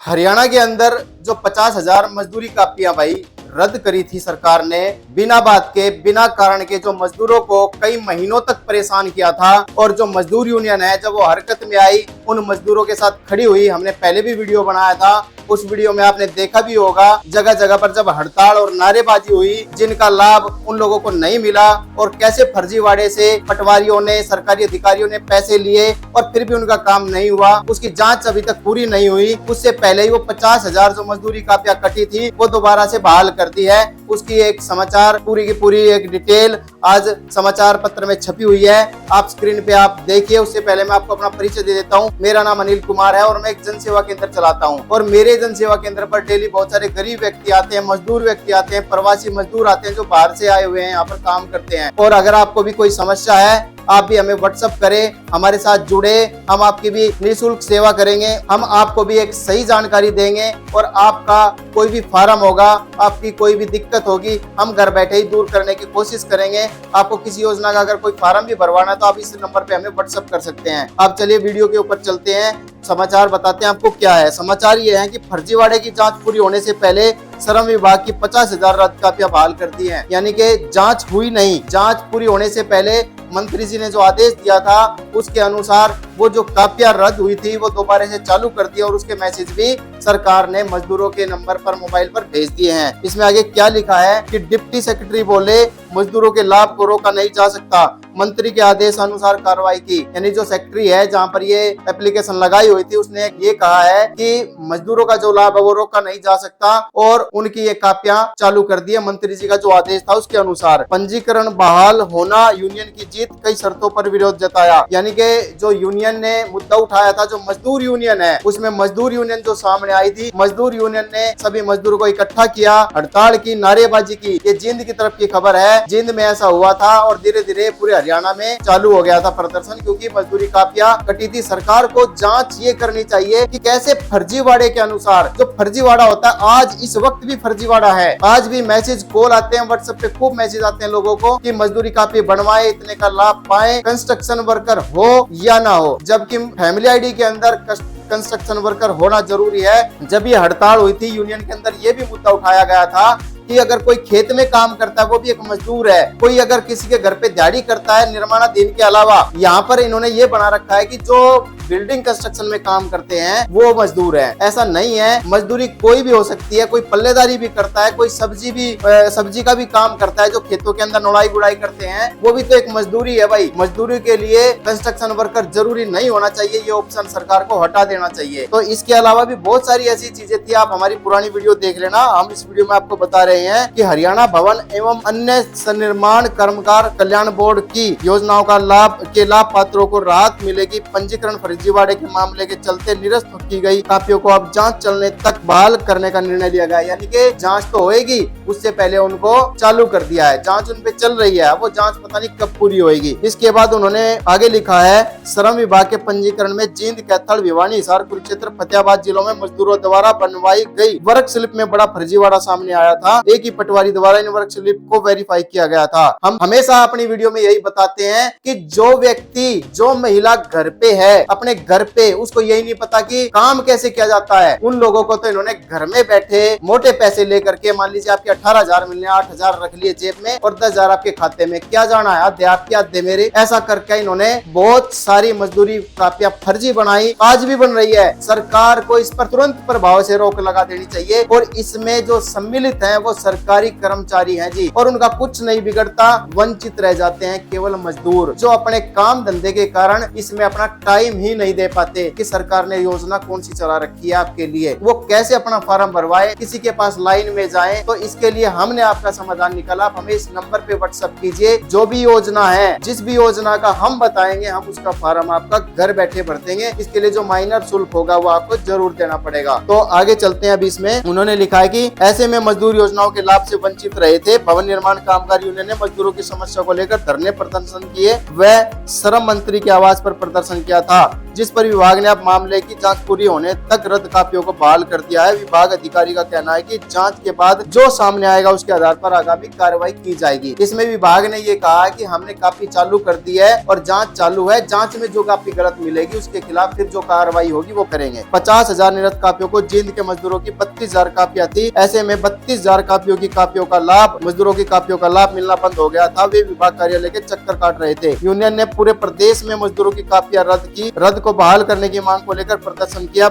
हरियाणा के अंदर जो 50,000 मजदूरी कापियां भाई रद्द करी थी सरकार ने, बिना बात के बिना कारण के जो मजदूरों को कई महीनों तक परेशान किया था। और जो मजदूर यूनियन है जब वो हरकत में आई, उन मजदूरों के साथ खड़ी हुई। हमने पहले भी वीडियो बनाया था, उस वीडियो में आपने देखा भी होगा। जगह जगह पर जब हड़ताल और नारेबाजी हुई, जिनका लाभ उन लोगों को नहीं मिला और कैसे फर्जीवाड़े से पटवारियों ने, सरकारी अधिकारियों ने पैसे लिए और फिर भी उनका काम नहीं हुआ, उसकी जांच अभी तक पूरी नहीं हुई। उससे पहले ही वो 50,000 जो मजदूरी कापियां कटी थी वो दोबारा से बहाल कर दी है। उसकी एक समाचार पूरी की पूरी एक डिटेल आज समाचार पत्र में छपी हुई है, आप स्क्रीन पे आप देखिए। उससे पहले मैं आपको अपना परिचय दे देता हूँ। मेरा नाम अनिल कुमार है और मैं एक जन सेवा केंद्र चलाता हूँ। और मेरे जन सेवा केंद्र पर डेली बहुत सारे गरीब व्यक्ति आते हैं, मजदूर व्यक्ति आते हैं, प्रवासी मजदूर आते हैं जो बाहर से आए हुए हैं, यहाँ पर काम करते हैं। और अगर आपको भी कोई समस्या है, आप भी हमें व्हाट्सएप करें, हमारे साथ जुड़े, हम आपकी भी निःशुल्क सेवा करेंगे। हम आपको भी एक सही जानकारी देंगे और आपका कोई भी फार्म होगा, आपकी कोई भी दिक्कत होगी, हम घर बैठे ही दूर करने की कोशिश करेंगे। आपको किसी योजना का अगर कोई फार्म भी भरवाना है तो आप इस नंबर पे हमें व्हाट्सएप कर सकते हैं। आप चलिए वीडियो के ऊपर चलते हैं, समाचार बताते हैं आपको क्या है। समाचार ये है कि फर्जीवाड़े की जांच पूरी होने से पहले श्रम विभाग की 50,000 रद्द कापियां बहाल कर दी हैं। यानी कि जांच हुई नहीं, जांच पूरी होने से पहले मंत्री जी ने जो आदेश दिया था उसके अनुसार वो जो कापियां रद्द हुई थी वो दोबारा से चालू कर दी और उसके मैसेज भी सरकार ने मजदूरों के नंबर पर, मोबाइल पर भेज दिए हैं। इसमें आगे क्या लिखा है कि डिप्टी सेक्रेटरी बोले मजदूरों के लाभ को रोका नहीं जा सकता, मंत्री के आदेश अनुसार कार्रवाई की। यानी जो सेक्रेटरी है जहां पर ये एप्लीकेशन लगाई हुई थी, उसने ये कहा है कि मजदूरों का जो लाभ है वो रोका नहीं जा सकता और उनकी ये कापियां चालू कर दी है मंत्री जी का जो आदेश था उसके अनुसार। पंजीकरण बहाल होना, यूनियन की जीत, कई शर्तों पर विरोध जताया। यानी कि जो यूनियन ने मुद्दा उठाया था, जो मजदूर यूनियन है, उसमें मजदूर यूनियन जो सामने आई थी, मजदूर यूनियन ने सभी मजदूरों को इकट्ठा किया, हड़ताल की, नारेबाजी की। ये जींद की तरफ की खबर है, जींद में ऐसा हुआ था और धीरे धीरे पूरे हरियाणा में चालू हो गया था प्रदर्शन, क्योंकि मजदूरी कापियां कटी थी। सरकार को जांच ये करनी चाहिए कि कैसे फर्जीवाड़े के अनुसार, जो फर्जीवाड़ा होता है, आज इस वक्त भी फर्जीवाड़ा है। आज भी मैसेज कॉल आते हैं, व्हाट्सएप पे खूब मैसेज आते हैं लोगों को कि मजदूरी कापी बनवाए, इतने का लाभ पाए, कंस्ट्रक्शन वर्कर हो या ना हो, जबकि फैमिली आईडी के अंदर कंस्ट्रक्शन वर्कर होना जरूरी है। जब ये हड़ताल हुई थी यूनियन के अंदर ये भी मुद्दा उठाया गया था कि अगर कोई खेत में काम करता है वो भी एक मजदूर है, कोई अगर किसी के घर पे दिहाड़ी करता है निर्माणाधीन के अलावा, यहाँ पर इन्होंने ये बना रखा है कि जो बिल्डिंग कंस्ट्रक्शन में काम करते हैं वो मजदूर है। ऐसा नहीं है, मजदूरी कोई भी हो सकती है। कोई पल्लेदारी भी करता है, कोई सब्जी का भी काम करता है, जो खेतों के अंदर नोड़ाई गुड़ाई करते हैं, वो भी तो एक मजदूरी है भाई। मजदूरी के लिए कंस्ट्रक्शन वर्कर जरूरी नहीं होना चाहिए, ये ऑप्शन सरकार को हटा देना चाहिए। तो इसके अलावा भी बहुत सारी ऐसी चीजें थी, आप हमारी पुरानी वीडियो देख लेना। हम इस वीडियो में आपको बता रहे हैं कि हरियाणा भवन एवं अन्य सन्निर्माण कर्मकार कल्याण बोर्ड की योजनाओं का लाभ पात्रों को राहत मिलेगी। पंजीकरण फर्जीवाड़े के मामले के चलते निरस्त की गई कापियों को अब जांच चलने तक बहाल करने का निर्णय लिया गया। यानी कि जांच तो होएगी, उससे पहले उनको चालू कर दिया है, जांच उन पे चल रही है, वो जांच पता नहीं कब पूरी होएगी। इसके बाद उन्होंने आगे लिखा है, श्रम विभाग के पंजीकरण में जींद, कैथल, भिवानी, हिसार, कुरुक्षेत्र, फतेहाबाद जिलों में मजदूरों द्वारा बनवाई गई वर्क स्लिप में बड़ा फर्जीवाड़ा सामने आया था। एक ही पटवारी द्वारा इन वर्क स्लिप को वेरीफाई किया गया था। हम हमेशा अपनी वीडियो में यही बताते हैं कि जो व्यक्ति, जो महिला घर पे है, अपने घर पे, उसको यही नहीं पता कि काम कैसे किया जाता है। उन लोगों को तो इन्होंने घर में बैठे मोटे पैसे लेकर के, मान लीजिए आपके 18,000 मिलने, 8,000 रख लिए जेब में और 10,000 आपके खाते में, क्या जाना है, आधे आपके आधे मेरे, ऐसा करके इन्होंने बहुत सारी मजदूरी कापियां फर्जी बनाई, आज भी बन रही है। सरकार को इस पर तुरंत प्रभाव से रोक लगा देनी चाहिए। और इसमें जो सम्मिलित है वो सरकारी कर्मचारी हैं जी, और उनका कुछ नहीं बिगड़ता, वंचित रह जाते हैं केवल मजदूर, जो अपने काम धंधे के कारण इसमें अपना टाइम ही नहीं दे पाते कि सरकार ने योजना कौन सी चला रखी है आपके लिए, वो कैसे अपना फॉर्म भरवाए, किसी के पास लाइन में जाए। तो इसके लिए हमने आपका समाधान निकाला। आप हमें इस नंबर पे व्हाट्सएप कीजिए, जो भी योजना है, जिस भी योजना का हम बताएंगे, हम उसका फॉर्म आपका घर बैठे भर देंगे। इसके लिए जो माइनर शुल्क होगा वो आपको जरूर देना पड़ेगा। तो आगे चलते हैं। अभी इसमें उन्होंने लिखा है कि ऐसे में मजदूर योजनाओं के लाभ से वंचित रहे थे। भवन निर्माण कामगार यूनियन ने मजदूरों की समस्या को लेकर धरने प्रदर्शन किए व श्रम मंत्री के आवास पर प्रदर्शन किया था। जिस पर विभाग ने अब मामले की जांच पूरी होने तक रद्द कापियों को बहाल कर दिया है। विभाग अधिकारी का कहना है कि जांच के बाद जो सामने आएगा उसके आधार पर आगामी कार्रवाई की जाएगी। इसमें विभाग ने ये कहा है कि हमने कापी चालू कर दी है और जांच चालू है, जांच में जो कापी गलत मिलेगी उसके खिलाफ फिर जो कार्रवाई होगी वो करेंगे। 50,000 निरस्त कापियों को जींद के मजदूरों की 32,000 कापियां थी। ऐसे में 32,000 कापियों की कापियों का लाभ मजदूरों की कापियों का लाभ मिलना बंद हो गया था। वे विभाग कार्यालय के चक्कर काट रहे थे। यूनियन ने पूरे प्रदेश में मजदूरों की कापियां रद्द की। रद्द को बहाल करने की मांग को लेकर प्रदर्शन किया।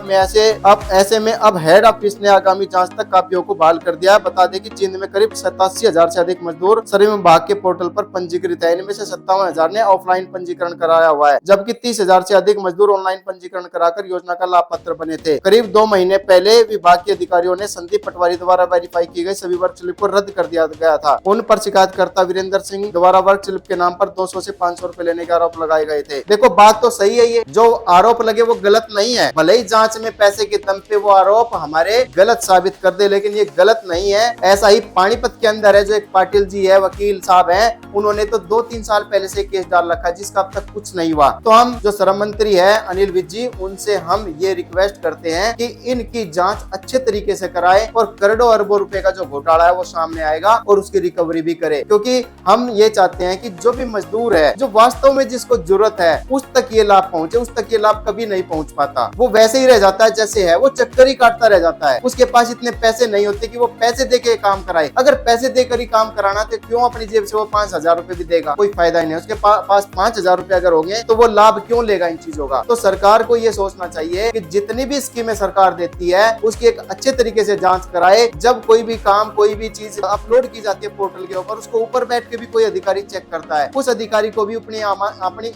ऐसे में अब हेड ऑफिस ने आगामी जांच तक कापियों को बहाल कर दिया। बता दें कि जींद में करीब 87,000 से अधिक मजदूर श्रम विभाग के पोर्टल पर पंजीकृत है। इनमें से 57,000 ने ऑफलाइन पंजीकरण कराया हुआ है, जबकि 30,000 से अधिक मजदूर ऑनलाइन पंजीकरण कराकर योजना का लाभ पात्र बने थे। करीब 2 महीने पहले विभाग के अधिकारियों ने संदीप पटवारी द्वारा वेरीफाई की गई सभी वर्क स्लिप को रद्द कर दिया गया था। उन पर शिकायतकर्ता वीरेंद्र सिंह द्वारा वर्क स्लिप के नाम पर 200 से 500 रुपए लेने के आरोप लगाए गए थे। देखो बात तो सही है, ये जो आरोप लगे वो गलत नहीं है। भले ही जांच में पैसे के दम पे वो आरोप हमारे गलत साबित कर दे, लेकिन ये गलत नहीं है। ऐसा ही पानीपत के अंदर है, जो एक पाटिल जी है, वकील साहब हैं, उन्होंने तो 2-3 साल पहले से केस डाल रखा है जिसका अब तक कुछ नहीं हुआ। तो हम जो श्रम मंत्री है अनिल विज जी, उनसे हम ये रिक्वेस्ट करते हैं कि इनकी जांच अच्छे तरीके से कराए और करोड़ों अरबों रुपए का जो घोटाला है वो सामने आएगा और उसकी रिकवरी भी करे, क्योंकि हम ये चाहते हैं कि जो भी मजदूर है, जो वास्तव में जिसको जरूरत है, उस तक ये लाभ पहुंचे। उस तक ये लाभ कभी नहीं पहुंच पाता, वो वैसे ही रह जाता है जैसे है, वो चक्कर ही काटता रह जाता है। उसके पास इतने पैसे नहीं होते कि वो पैसे देके काम कराए। अगर पैसे देकर ही काम कराना तो क्यों अपनी जेब से वो 5,000 रुपए भी देगा, कोई फायदा ही नहीं। उसके पास 5,000 रुपए अगर होंगे तो वो लाभ क्यों लेगा इन चीजों का। तो सरकार को ये सोचना चाहिए कि जितनी भी स्कीमें सरकार देती है उसकी एक अच्छे तरीके से जांच कराए। जब कोई भी काम, कोई भी चीज अपलोड की जाती है पोर्टल के ऊपर, उसको ऊपर बैठ के भी कोई अधिकारी चेक करता है। उस अधिकारी को भी अपनी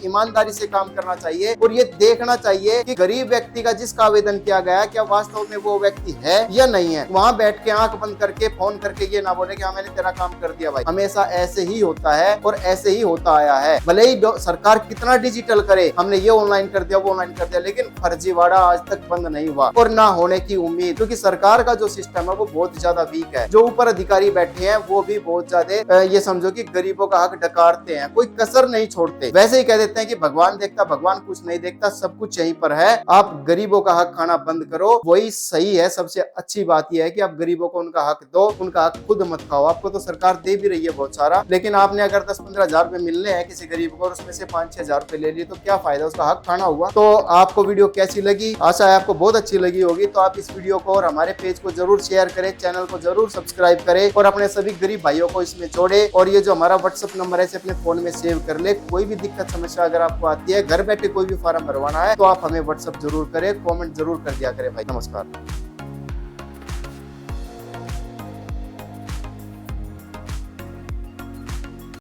ईमानदारी से काम करना चाहिए और ये देखना चाहिए कि गरीब व्यक्ति का जिसका आवेदन किया गया क्या वास्तव में वो व्यक्ति है या नहीं है। वहां बैठ के आंख बंद करके फोन करके ये ना बोले कि हाँ मैंने तेरा काम कर दिया भाई। हमेशा ऐसे ही होता है और ऐसे ही होता आया है। भले ही सरकार कितना डिजिटल करे, हमने ये ऑनलाइन कर दिया, वो ऑनलाइन कर दिया, लेकिन फर्जीवाड़ा आज तक बंद नहीं हुआ और ना होने की उम्मीद, क्योंकि सरकार का जो सिस्टम है वो बहुत ज्यादा वीक है। जो ऊपर अधिकारी बैठे हैं वो भी बहुत ज्यादा ये समझो कि गरीबों का हक डकारते हैं, कोई कसर नहीं छोड़ते। वैसे ही कह देते हैं कि भगवान देखता, भगवान कुछ नहीं देखता, सब कुछ यहीं पर है। आप गरीबों का हक खाना बंद करो, वही सही है। सबसे अच्छी बात यह है कि आप गरीबों को उनका हक दो, उनका हक खुद मत खाओ। आपको तो सरकार दे भी रही है बहुत सारा, लेकिन आपने अगर 10-15 हजार रुपए मिलने हैं किसी गरीब को और उसमें से 5-6 हजार रुपए ले लिए तो क्या फायदा, उसका हक खाना हुआ। तो आपको वीडियो कैसी लगी, आशा है आपको बहुत अच्छी लगी होगी। तो आप इस वीडियो को और हमारे पेज को जरूर शेयर करें, चैनल को जरूर सब्सक्राइब करें और अपने सभी गरीब भाइयों को इसमें जोड़े। और ये जो हमारा व्हाट्सएप नंबर है इसे अपने फोन में सेव कर ले। कोई भी दिक्कत समस्या अगर आपको आती है, घर बैठे कोई भी फॉर्म भरवाना है, तो आप हमें व्हाट्सएप जरूर करें, कॉमेंट जरूर कर दिया करें भाई। नमस्कार।